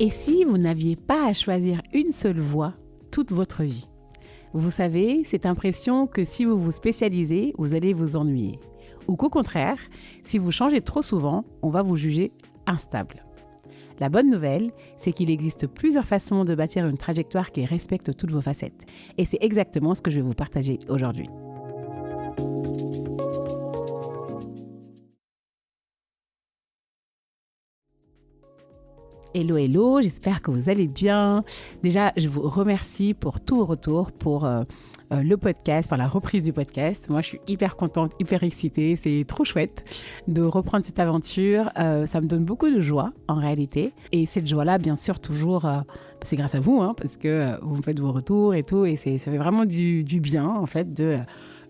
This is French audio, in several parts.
Et si vous n'aviez pas à choisir une seule voie toute votre vie? Vous savez, cette impression que si vous vous spécialisez, vous allez vous ennuyer. Ou qu'au contraire, si vous changez trop souvent, on va vous juger instable. La bonne nouvelle, c'est qu'il existe plusieurs façons de bâtir une trajectoire qui respecte toutes vos facettes. Et c'est exactement ce que je vais vous partager aujourd'hui. Hello, hello, j'espère que vous allez bien. Déjà, je vous remercie pour tous vos retours, pour le podcast, la reprise du podcast. Moi, je suis hyper contente, hyper excitée. C'est trop chouette de reprendre cette aventure. Ça me donne beaucoup de joie, en réalité. Et cette joie-là, bien sûr, toujours, c'est grâce à vous, parce que vous me faites vos retours et tout. Et ça fait vraiment du bien, en fait, de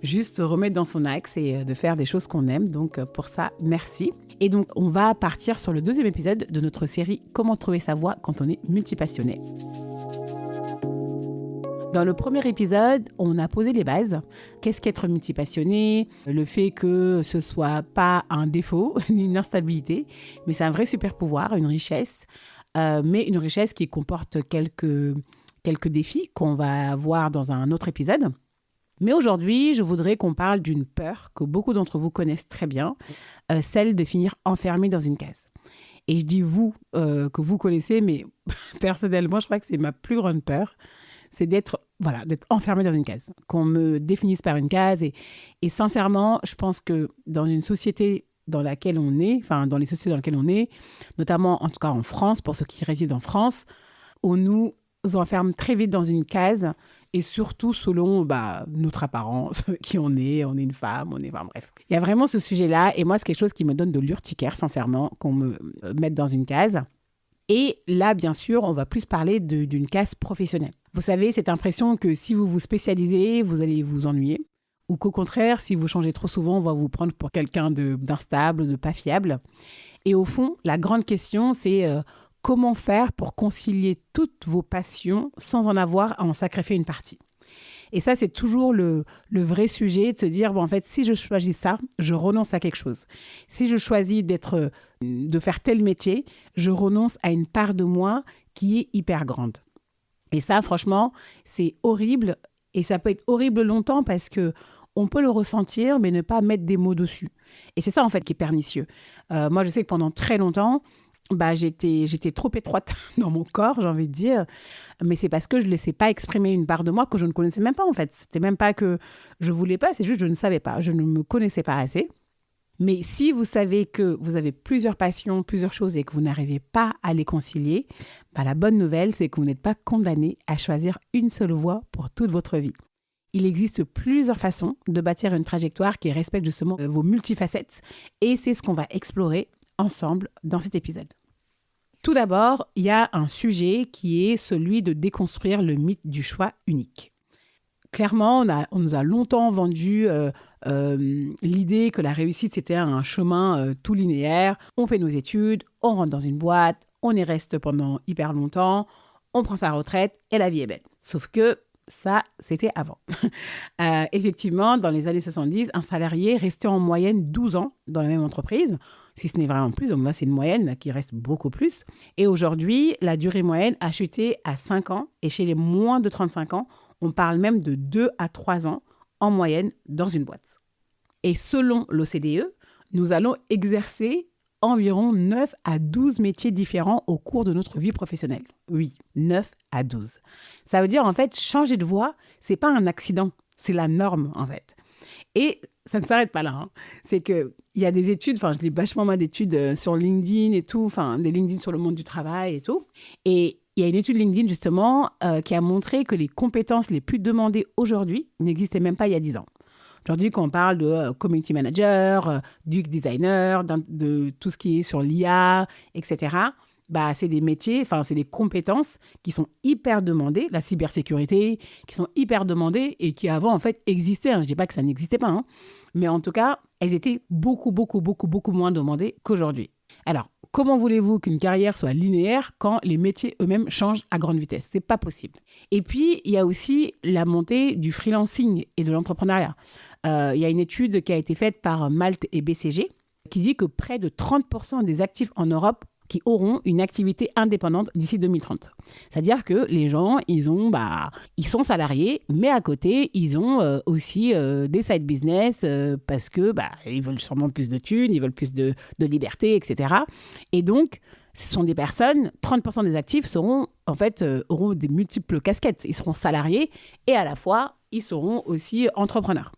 juste remettre dans son axe et de faire des choses qu'on aime. Donc, pour ça, merci. Et donc, on va partir sur le deuxième épisode de notre série « Comment trouver sa voie quand on est multipassionné ». Dans le premier épisode, on a posé les bases. Qu'est-ce qu'être multipassionné? Le fait que ce soit pas un défaut ni une instabilité, mais c'est un vrai super pouvoir, une richesse, mais une richesse qui comporte quelques défis qu'on va voir dans un autre épisode. Mais aujourd'hui, je voudrais qu'on parle d'une peur que beaucoup d'entre vous connaissent très bien, celle de finir enfermé dans une case. Et je dis vous, que vous connaissez, mais personnellement, je crois que c'est ma plus grande peur, c'est d'être enfermé dans une case, qu'on me définisse par une case. Et sincèrement, je pense que dans une société dans laquelle on est, dans les sociétés dans lesquelles on est, notamment en tout cas en France, pour ceux qui résident en France, on nous enferme très vite dans une case, et surtout selon notre apparence, qui on est une femme, bref. Il y a vraiment ce sujet-là, et moi, c'est quelque chose qui me donne de l'urticaire, sincèrement, qu'on me mette dans une case. Et là, bien sûr, on va plus parler d'une case professionnelle. Vous savez, cette impression que si vous vous spécialisez, vous allez vous ennuyer, ou qu'au contraire, si vous changez trop souvent, on va vous prendre pour quelqu'un d'instable, de pas fiable. Et au fond, la grande question, c'est comment faire pour concilier toutes vos passions sans en avoir à en sacrifier une partie. Et ça, c'est toujours le vrai sujet de se dire, en fait, si je choisis ça, je renonce à quelque chose. Si je choisis de faire tel métier, je renonce à une part de moi qui est hyper grande. Et ça, franchement, c'est horrible. Et ça peut être horrible longtemps parce que on peut le ressentir, mais ne pas mettre des mots dessus. Et c'est ça, en fait, qui est pernicieux. Moi, je sais que pendant très longtemps, j'étais trop étroite dans mon corps, j'ai envie de dire, mais c'est parce que je ne laissais pas exprimer une part de moi que je ne connaissais même pas, en fait. C'était même pas que je ne voulais pas, c'est juste que je ne savais pas, je ne me connaissais pas assez. Mais si vous savez que vous avez plusieurs passions, plusieurs choses et que vous n'arrivez pas à les concilier, la bonne nouvelle, c'est que vous n'êtes pas condamné à choisir une seule voie pour toute votre vie. Il existe plusieurs façons de bâtir une trajectoire qui respecte justement vos multifacettes, et c'est ce qu'on va explorer ensemble dans cet épisode. Tout d'abord, il y a un sujet qui est celui de déconstruire le mythe du choix unique. Clairement, on nous a longtemps vendu l'idée que la réussite, c'était un chemin tout linéaire. On fait nos études, on rentre dans une boîte, on y reste pendant hyper longtemps, on prend sa retraite et la vie est belle. Sauf que ça, c'était avant. Effectivement, dans les années 70, un salarié restait en moyenne 12 ans dans la même entreprise, si ce n'est vraiment plus. Donc là, c'est une moyenne là, qui reste beaucoup plus. Et aujourd'hui, la durée moyenne a chuté à 5 ans. Et chez les moins de 35 ans, on parle même de 2 à 3 ans en moyenne dans une boîte. Et selon l'OCDE, nous allons exercer environ 9 à 12 métiers différents au cours de notre vie professionnelle. Oui, 9 à 12. Ça veut dire, en fait, changer de voie, c'est pas un accident, c'est la norme, en fait. Et ça ne s'arrête pas là. C'est qu'il y a des études, je lis vachement mal d'études sur LinkedIn et tout, des LinkedIn sur le monde du travail et tout. Et il y a une étude LinkedIn, justement, qui a montré que les compétences les plus demandées aujourd'hui n'existaient même pas il y a 10 ans. Aujourd'hui, quand on parle de community manager, d'UX designer, de tout ce qui est sur l'IA, etc., c'est des métiers, c'est des compétences qui sont hyper demandées, la cybersécurité, qui sont hyper demandées et qui avant, en fait, existaient. Je ne dis pas que ça n'existait pas, mais en tout cas, elles étaient beaucoup, beaucoup, beaucoup, beaucoup moins demandées qu'aujourd'hui. Alors, comment voulez-vous qu'une carrière soit linéaire quand les métiers eux-mêmes changent à grande vitesse? C'est pas possible. Et puis, il y a aussi la montée du freelancing et de l'entrepreneuriat. Il y a une étude qui a été faite par Malte et BCG qui dit que près de 30% des actifs en Europe qui auront une activité indépendante d'ici 2030. C'est-à-dire que les gens, ils sont salariés, mais à côté, ils ont aussi des side business parce que ils veulent sûrement plus de thunes, ils veulent plus de liberté, etc. Et donc, ce sont des personnes, 30% des actifs auront des multiples casquettes. Ils seront salariés et à la fois, ils seront aussi entrepreneurs.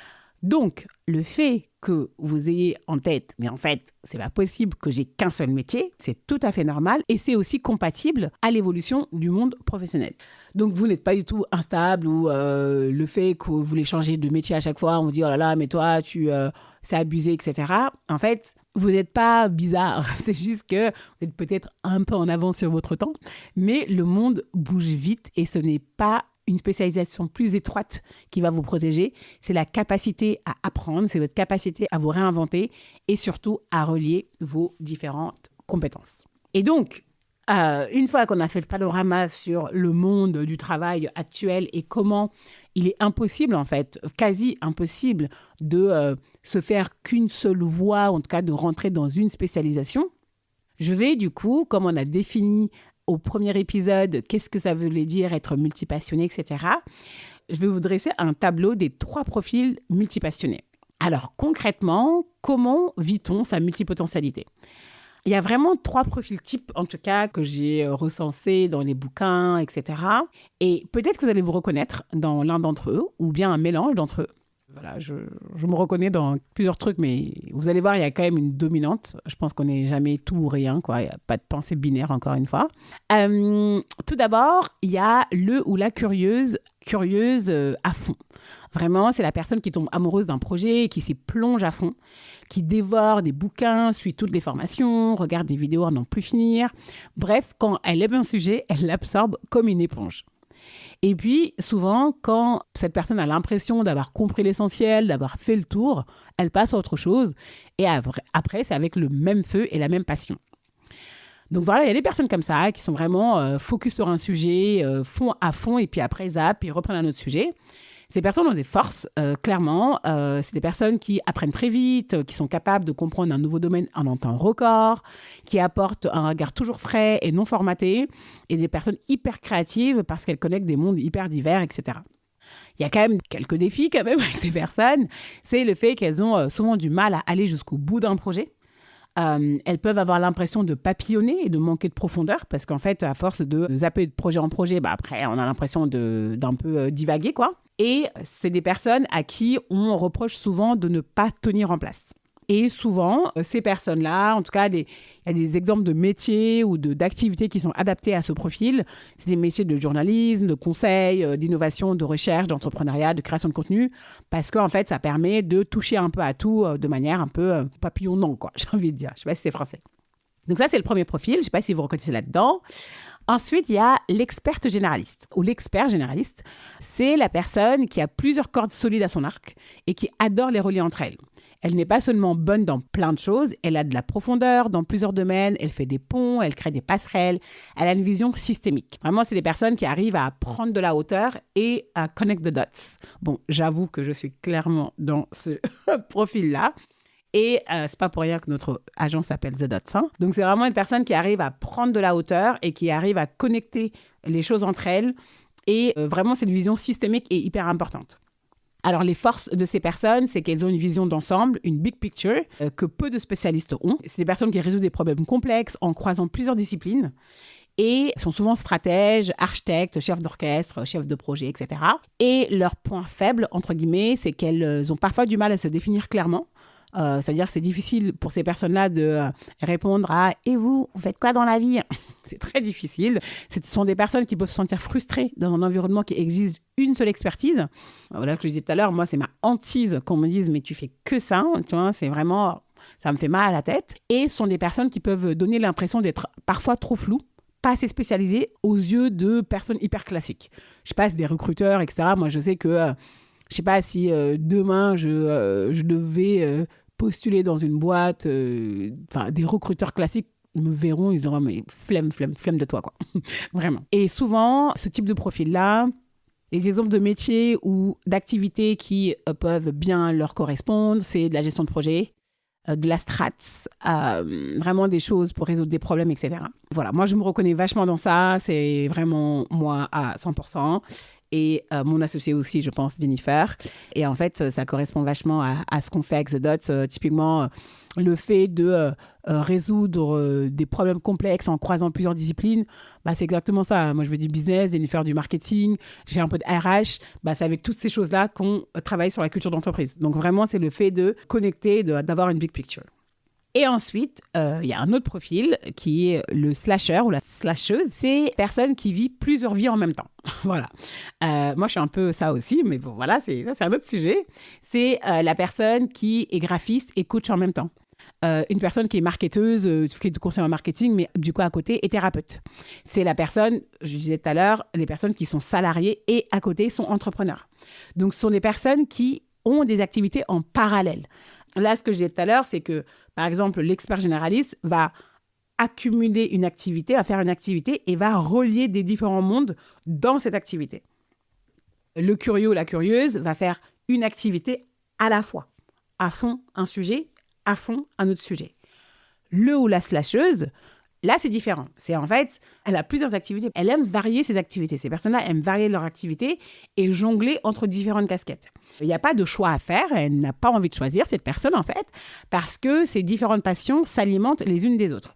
Donc, le fait que vous ayez en tête, mais en fait, c'est pas possible que j'ai qu'un seul métier, c'est tout à fait normal et c'est aussi compatible à l'évolution du monde professionnel. Donc, vous n'êtes pas du tout instable ou le fait que vous voulez changer de métier à chaque fois, on vous dit « Oh là là, mais toi, c'est abusé, etc. » En fait, vous n'êtes pas bizarre, c'est juste que vous êtes peut-être un peu en avance sur votre temps, mais le monde bouge vite et ce n'est pas une spécialisation plus étroite qui va vous protéger, c'est la capacité à apprendre, c'est votre capacité à vous réinventer et surtout à relier vos différentes compétences. Et donc, une fois qu'on a fait le panorama sur le monde du travail actuel et comment il est impossible, en fait, quasi impossible de se faire qu'une seule voie, en tout cas de rentrer dans une spécialisation, je vais du coup, comme on a défini au premier épisode, qu'est-ce que ça voulait dire être multipassionné, etc. Je vais vous dresser un tableau des 3 profils multipassionnés. Alors concrètement, comment vit-on sa multipotentialité ? Il y a vraiment 3 profils types, en tout cas, que j'ai recensés dans les bouquins, etc. Et peut-être que vous allez vous reconnaître dans l'un d'entre eux, ou bien un mélange d'entre eux. Voilà, je me reconnais dans plusieurs trucs, mais vous allez voir, il y a quand même une dominante. Je pense qu'on n'est jamais tout ou rien, quoi. Il n'y a pas de pensée binaire, encore une fois. Tout d'abord, il y a le ou la curieuse à fond. Vraiment, c'est la personne qui tombe amoureuse d'un projet, qui s'y plonge à fond, qui dévore des bouquins, suit toutes les formations, regarde des vidéos à n'en plus finir. Bref, quand elle aime un sujet, elle l'absorbe comme une éponge. Et puis, souvent, quand cette personne a l'impression d'avoir compris l'essentiel, d'avoir fait le tour, elle passe à autre chose. Et après, c'est avec le même feu et la même passion. Donc voilà, il y a des personnes comme ça qui sont vraiment focus sur un sujet, font à fond, et puis après, zappent et reprennent un autre sujet. Ces personnes ont des forces, clairement. C'est des personnes qui apprennent très vite, qui sont capables de comprendre un nouveau domaine en un temps record, qui apportent un regard toujours frais et non formaté, et des personnes hyper créatives parce qu'elles connectent des mondes hyper divers, etc. Il y a quand même quelques défis quand même avec ces personnes. C'est le fait qu'elles ont souvent du mal à aller jusqu'au bout d'un projet. Elles peuvent avoir l'impression de papillonner et de manquer de profondeur parce qu'en fait, à force de zapper de projet en projet, après, on a l'impression d'un peu divaguer, quoi. Et c'est des personnes à qui on reproche souvent de ne pas tenir en place. Et souvent, ces personnes-là, en tout cas, il y a des exemples de métiers ou d'activités qui sont adaptés à ce profil. C'est des métiers de journalisme, de conseil, d'innovation, de recherche, d'entrepreneuriat, de création de contenu, parce qu'en fait, ça permet de toucher un peu à tout de manière un peu papillonnant, quoi, j'ai envie de dire. Je ne sais pas si c'est français. Donc ça, c'est le premier profil. Je ne sais pas si vous reconnaissez là-dedans. Ensuite, il y a l'experte généraliste ou l'expert généraliste. C'est la personne qui a plusieurs cordes solides à son arc et qui adore les relier entre elles. Elle n'est pas seulement bonne dans plein de choses, elle a de la profondeur dans plusieurs domaines, elle fait des ponts, elle crée des passerelles, elle a une vision systémique. Vraiment, c'est des personnes qui arrivent à prendre de la hauteur et à connect the dots. Bon, j'avoue que je suis clairement dans ce profil-là. Et c'est pas pour rien que notre agence s'appelle The Dots. Hein. Donc, c'est vraiment une personne qui arrive à prendre de la hauteur et qui arrive à connecter les choses entre elles. Et vraiment, c'est une vision systémique et hyper importante. Alors, les forces de ces personnes, c'est qu'elles ont une vision d'ensemble, une big picture, que peu de spécialistes ont. C'est des personnes qui résolvent des problèmes complexes en croisant plusieurs disciplines et sont souvent stratèges, architectes, chefs d'orchestre, chefs de projet, etc. Et leur point faible, entre guillemets, c'est qu'elles ont parfois du mal à se définir clairement. C'est-à-dire que c'est difficile pour ces personnes-là de répondre à « Et vous faites quoi dans la vie ?» C'est très difficile. Ce sont des personnes qui peuvent se sentir frustrées dans un environnement qui exige une seule expertise. Voilà, que je disais tout à l'heure, moi, c'est ma hantise qu'on me dise « Mais tu fais que ça ?» Tu vois, c'est vraiment... Ça me fait mal à la tête. Et ce sont des personnes qui peuvent donner l'impression d'être parfois trop floues, pas assez spécialisées aux yeux de personnes hyper classiques. Je passe des recruteurs, etc. Moi, je sais que... je ne sais pas si demain, je devais... postuler dans une boîte, des recruteurs classiques me verront, ils diront mais flemme de toi, quoi. Vraiment. Et souvent, ce type de profil-là, les exemples de métiers ou d'activités qui peuvent bien leur correspondre, c'est de la gestion de projet, de la strats, vraiment des choses pour résoudre des problèmes, etc. Voilà, moi, je me reconnais vachement dans ça. C'est vraiment moi à 100%. Et mon associé aussi, je pense, Jennifer. Et en fait, ça correspond vachement à ce qu'on fait avec The Dots. Typiquement, le fait de résoudre des problèmes complexes en croisant plusieurs disciplines, c'est exactement ça. Moi, je veux du business, Jennifer du marketing, j'ai un peu de RH. C'est avec toutes ces choses-là qu'on travaille sur la culture d'entreprise. Donc vraiment, c'est le fait de connecter, d'avoir une big picture. Et ensuite, il y a un autre profil qui est le slasher ou la slasheuse. C'est une personne qui vit plusieurs vies en même temps. Voilà. Moi, je suis un peu ça aussi, mais bon, voilà, c'est un autre sujet. C'est la personne qui est graphiste et coach en même temps. Une personne qui est marketeuse, qui fait du conseil en marketing, mais du coup, à côté, est thérapeute. C'est la personne, je disais tout à l'heure, les personnes qui sont salariées et à côté sont entrepreneurs. Donc, ce sont des personnes qui ont des activités en parallèle. Là, ce que je disais tout à l'heure, c'est que, par exemple, l'expert généraliste va accumuler une activité, va faire une activité et va relier des différents mondes dans cette activité. Le curieux ou la curieuse va faire une activité à la fois. À fond, un sujet, à fond, un autre sujet. Le ou la slasheuse, là, c'est différent. C'est en fait, elle a plusieurs activités. Elle aime varier ses activités. Ces personnes-là aiment varier leurs activités et jongler entre différentes casquettes. Il n'y a pas de choix à faire. Elle n'a pas envie de choisir, cette personne, en fait, parce que ces différentes passions s'alimentent les unes des autres.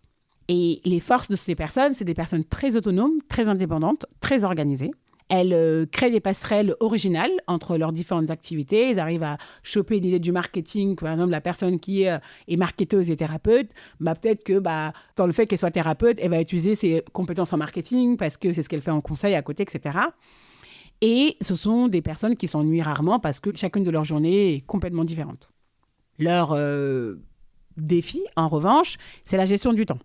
Et les forces de ces personnes, c'est des personnes très autonomes, très indépendantes, très organisées. Elles créent des passerelles originales entre leurs différentes activités. Ils arrivent à choper l'idée du marketing. Par exemple, la personne qui est marketeuse et thérapeute, peut-être que dans le fait qu'elle soit thérapeute, elle va utiliser ses compétences en marketing parce que c'est ce qu'elle fait en conseil à côté, etc. Et ce sont des personnes qui s'ennuient rarement parce que chacune de leurs journées est complètement différente. Leur défi, en revanche, c'est la gestion du temps.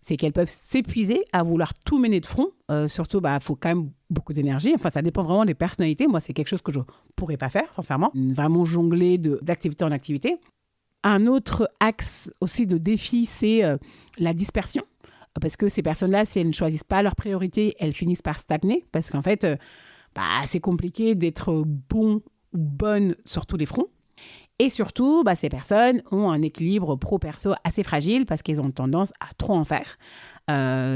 C'est qu'elles peuvent s'épuiser à vouloir tout mener de front. Surtout, faut quand même beaucoup d'énergie. Enfin, ça dépend vraiment des personnalités. Moi, c'est quelque chose que je ne pourrais pas faire, sincèrement. Vraiment jongler d'activité en activité. Un autre axe aussi de défi, c'est la dispersion. Parce que ces personnes-là, si elles ne choisissent pas leurs priorités, elles finissent par stagner. Parce qu'en fait, c'est compliqué d'être bon ou bonne sur tous les fronts. Et surtout, ces personnes ont un équilibre pro-perso assez fragile parce qu'elles ont tendance à trop en faire.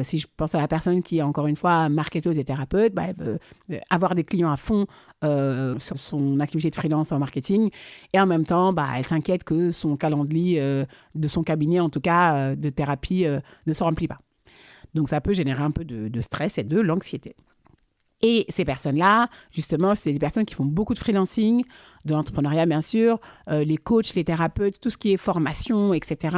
Si je pense à la personne qui est encore une fois marketeuse et thérapeute, elle veut avoir des clients à fond sur son activité de freelance en marketing. Et en même temps, elle s'inquiète que son calendrier de son cabinet, en tout cas de thérapie, ne se remplit pas. Donc ça peut générer un peu de stress et de l'anxiété. Et ces personnes-là, justement, c'est des personnes qui font beaucoup de freelancing, de l'entrepreneuriat bien sûr, les coachs, les thérapeutes, tout ce qui est formation, etc.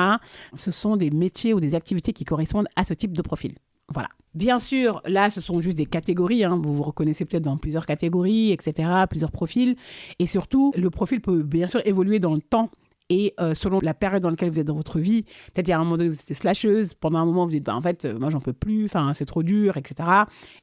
Ce sont des métiers ou des activités qui correspondent à ce type de profil. Voilà. Bien sûr, là, ce sont juste des catégories. Vous vous reconnaissez peut-être dans plusieurs catégories, etc., plusieurs profils. Et surtout, le profil peut bien sûr évoluer dans le temps. Et selon la période dans laquelle vous êtes dans votre vie, peut-être il y a un moment donné, vous êtes slasheuse, pendant un moment, vous dites, en fait, moi, j'en peux plus, c'est trop dur, etc.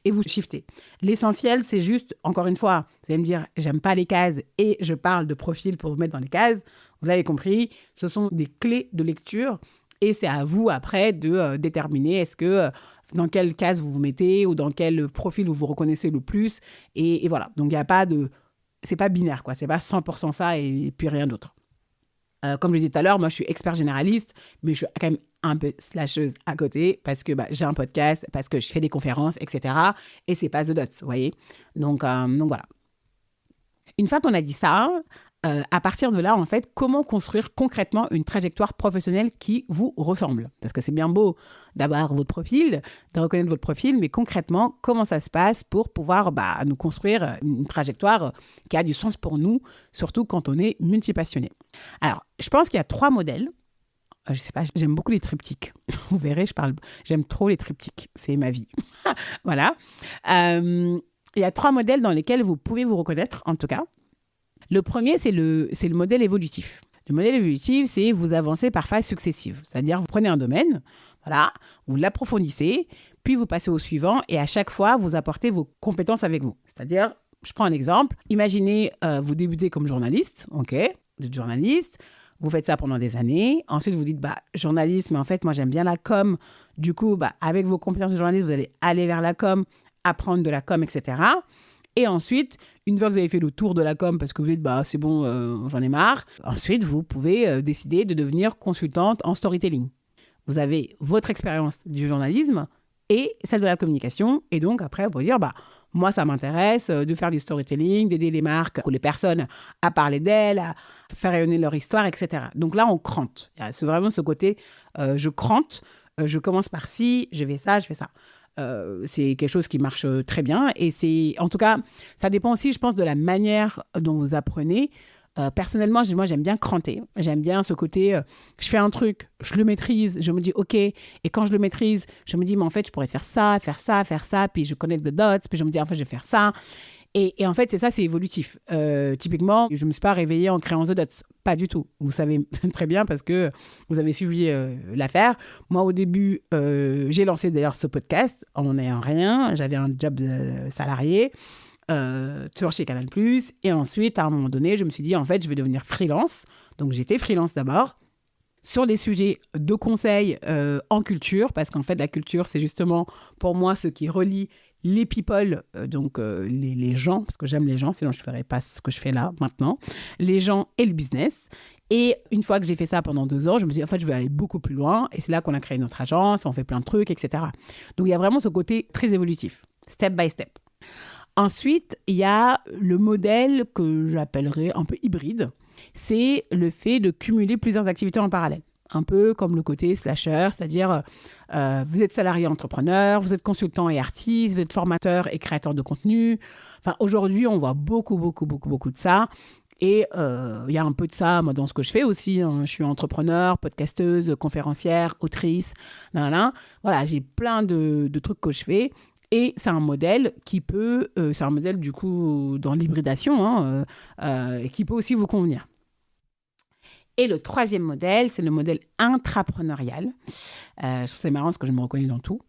Et vous shiftez. L'essentiel, c'est juste, encore une fois, vous allez me dire, j'aime pas les cases et je parle de profil pour vous mettre dans les cases. Vous l'avez compris, ce sont des clés de lecture et c'est à vous, après, de déterminer est-ce que dans quelle case vous vous mettez ou dans quel profil vous vous reconnaissez le plus. Et voilà. Donc, il n'y a pas de... C'est pas binaire, quoi. C'est pas 100% ça et puis rien d'autre. Comme je disais tout à l'heure, moi, je suis expert généraliste, mais je suis quand même un peu slasheuse à côté parce que j'ai un podcast, parce que je fais des conférences, etc. Et c'est pas The Dots, vous voyez. Donc voilà. Une fois qu'on a dit ça, à partir de là, en fait, comment construire concrètement une trajectoire professionnelle qui vous ressemble? Parce que c'est bien beau d'avoir votre profil, de reconnaître votre profil, mais concrètement, comment ça se passe pour pouvoir nous construire une trajectoire qui a du sens pour nous, surtout quand on est multipassionné. Alors, je pense qu'il y a 3 modèles. Je sais pas, j'aime beaucoup les triptyques. Vous verrez, j'aime trop les triptyques. C'est ma vie. Voilà. Il y a 3 modèles dans lesquels vous pouvez vous reconnaître, en tout cas. Le premier, c'est le modèle évolutif. Le modèle évolutif, c'est vous avancez par phases successives. C'est-à-dire, vous prenez un domaine, voilà, vous l'approfondissez, puis vous passez au suivant et à chaque fois, vous apportez vos compétences avec vous. C'est-à-dire, je prends un exemple. Imaginez, vous débutez comme journaliste, ok, vous êtes journaliste, vous faites ça pendant des années. Ensuite, vous dites, journaliste, mais en fait, moi, j'aime bien la com. Du coup, avec vos compétences de journaliste, vous allez aller vers la com, apprendre de la com, etc. Et ensuite, une fois que vous avez fait le tour de la com, parce que vous dites, c'est bon, j'en ai marre, ensuite, vous pouvez décider de devenir consultante en storytelling. Vous avez votre expérience du journalisme et celle de la communication. Et donc, après, vous pouvez dire, moi, ça m'intéresse de faire du storytelling, d'aider les marques ou les personnes à parler d'elles, à faire rayonner leur histoire, etc. Donc là, on crante. C'est vraiment ce côté, je crante, je commence par ci, je fais ça, je fais ça. C'est quelque chose qui marche très bien. Et c'est, en tout cas, ça dépend aussi, je pense, de la manière dont vous apprenez. Personnellement, moi, j'aime bien cranter. J'aime bien ce côté, je fais un truc, je le maîtrise, je me dis OK. Et quand je le maîtrise, je me dis, mais en fait, je pourrais faire ça, faire ça, faire ça. Puis je connecte the dots, puis je me dis, en fait, je vais faire ça. Et en fait, c'est évolutif. Typiquement, je ne me suis pas réveillée en créant The Dots. Pas du tout. Vous savez très bien parce que vous avez suivi l'affaire. Moi, au début, j'ai lancé d'ailleurs ce podcast en n'ayant rien. J'avais un job salarié. Toujours chez Canal+. Et ensuite, à un moment donné, je me suis dit, en fait, je vais devenir freelance. Donc, j'étais freelance d'abord sur des sujets de conseil en culture, parce qu'en fait, la culture, c'est justement, pour moi, ce qui relie les people, donc les gens, parce que j'aime les gens, sinon je ne ferais pas ce que je fais là, maintenant, les gens et le business. Et une fois que j'ai fait ça pendant 2 ans, je me suis dit, en fait, je vais aller beaucoup plus loin. Et c'est là qu'on a créé notre agence, on fait plein de trucs, etc. Donc, il y a vraiment ce côté très évolutif, step by step. Ensuite, il y a le modèle que j'appellerais un peu hybride. C'est le fait de cumuler plusieurs activités en parallèle. Un peu comme le côté slasher, c'est-à-dire vous êtes salarié entrepreneur, vous êtes consultant et artiste, vous êtes formateur et créateur de contenu. Enfin, aujourd'hui, on voit beaucoup de ça. Et il y a un peu de ça moi, dans ce que je fais aussi. Hein. Je suis entrepreneur, podcasteuse, conférencière, autrice. Voilà, j'ai plein de trucs que je fais. Et c'est un modèle c'est un modèle du coup dans l'hybridation, et qui peut aussi vous convenir. Et le troisième modèle, c'est le modèle intrapreneurial. Je trouve c'est marrant parce que je me reconnais dans tout.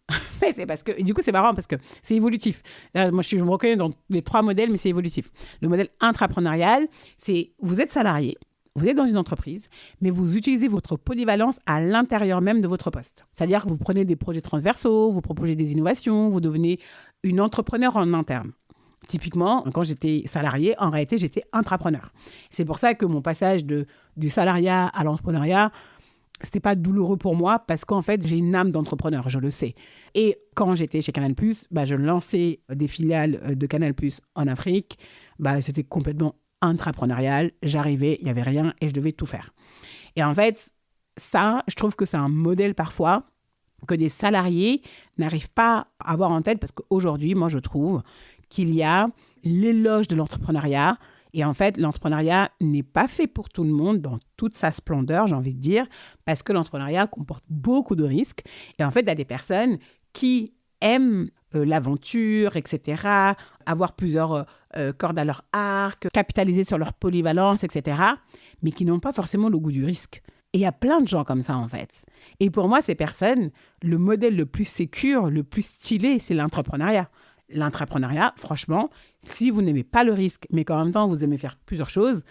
Mais c'est parce que, et du coup, c'est marrant parce que c'est évolutif. Moi, je me reconnais dans les 3 modèles, mais c'est évolutif. Le modèle intrapreneurial, c'est vous êtes salarié, vous êtes dans une entreprise, mais vous utilisez votre polyvalence à l'intérieur même de votre poste. C'est-à-dire que vous prenez des projets transversaux, vous proposez des innovations, vous devenez une entrepreneur en interne. Typiquement, quand j'étais salarié, en réalité, j'étais intrapreneur. C'est pour ça que mon passage du salariat à l'entrepreneuriat, c'était pas douloureux pour moi parce qu'en fait, j'ai une âme d'entrepreneur, je le sais. Et quand j'étais chez Canal+, je lançais des filiales de Canal+ en Afrique. C'était complètement intrapreneurial. J'arrivais, il n'y avait rien et je devais tout faire. Et en fait, ça, je trouve que c'est un modèle parfois que des salariés n'arrivent pas à avoir en tête parce qu'aujourd'hui, moi, je trouve qu'il y a l'éloge de l'entrepreneuriat. Et en fait, l'entrepreneuriat n'est pas fait pour tout le monde dans toute sa splendeur, j'ai envie de dire, parce que l'entrepreneuriat comporte beaucoup de risques. Et en fait, il y a des personnes qui aiment l'aventure, etc., avoir plusieurs cordes à leur arc, capitaliser sur leur polyvalence, etc., mais qui n'ont pas forcément le goût du risque. Et il y a plein de gens comme ça, en fait. Et pour moi, ces personnes, le modèle le plus sécure, le plus stylé, c'est l'entrepreneuriat. L'entrepreneuriat, franchement, si vous n'aimez pas le risque, mais qu'en même temps, vous aimez faire plusieurs choses,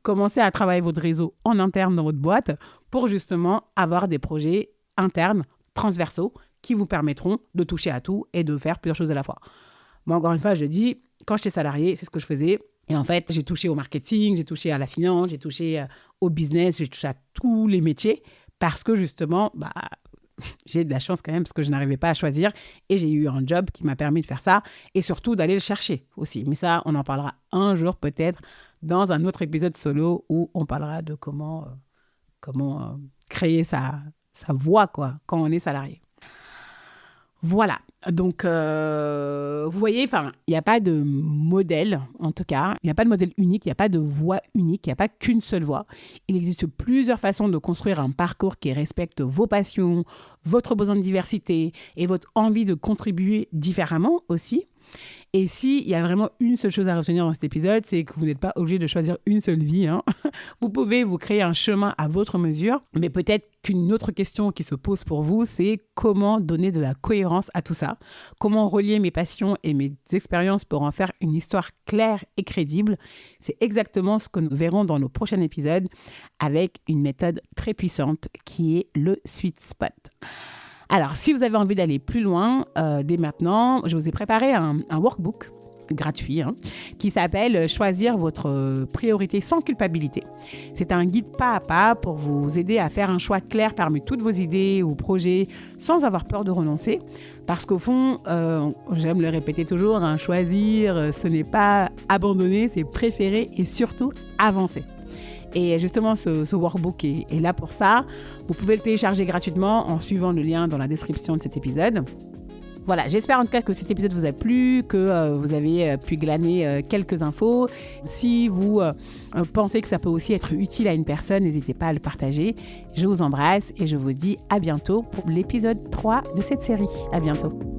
commencez à travailler votre réseau en interne dans votre boîte pour justement avoir des projets internes, transversaux, qui vous permettront de toucher à tout et de faire plusieurs choses à la fois. Moi, encore une fois, je dis, quand j'étais salarié, c'est ce que je faisais. Et en fait, j'ai touché au marketing, j'ai touché à la finance, j'ai touché au business, j'ai touché à tous les métiers parce que justement, j'ai de la chance quand même parce que je n'arrivais pas à choisir et j'ai eu un job qui m'a permis de faire ça et surtout d'aller le chercher aussi. Mais ça, on en parlera un jour peut-être dans un autre épisode solo où on parlera de comment créer sa voie quoi, quand on est salarié. Voilà, donc vous voyez, il n'y a pas de modèle, en tout cas, il n'y a pas de modèle unique, il n'y a pas de voie unique, il n'y a pas qu'une seule voie. Il existe plusieurs façons de construire un parcours qui respecte vos passions, votre besoin de diversité et votre envie de contribuer différemment aussi. Et s'il y a vraiment une seule chose à retenir dans cet épisode, c'est que vous n'êtes pas obligé de choisir une seule vie. Vous pouvez vous créer un chemin à votre mesure, mais peut-être qu'une autre question qui se pose pour vous, c'est comment donner de la cohérence à tout ça? Comment relier mes passions et mes expériences pour en faire une histoire claire et crédible? C'est exactement ce que nous verrons dans nos prochains épisodes avec une méthode très puissante qui est le sweet spot. Alors, si vous avez envie d'aller plus loin, dès maintenant, je vous ai préparé un workbook gratuit qui s'appelle « Choisir votre priorité sans culpabilité ». C'est un guide pas à pas pour vous aider à faire un choix clair parmi toutes vos idées ou projets sans avoir peur de renoncer. Parce qu'au fond, j'aime le répéter toujours, choisir, ce n'est pas abandonner, c'est préférer et surtout avancer. Et justement, ce workbook est là pour ça. Vous pouvez le télécharger gratuitement en suivant le lien dans la description de cet épisode. Voilà, j'espère en tout cas que cet épisode vous a plu, que vous avez pu glaner quelques infos. Si vous pensez que ça peut aussi être utile à une personne, n'hésitez pas à le partager. Je vous embrasse et je vous dis à bientôt pour l'épisode 3 de cette série. À bientôt.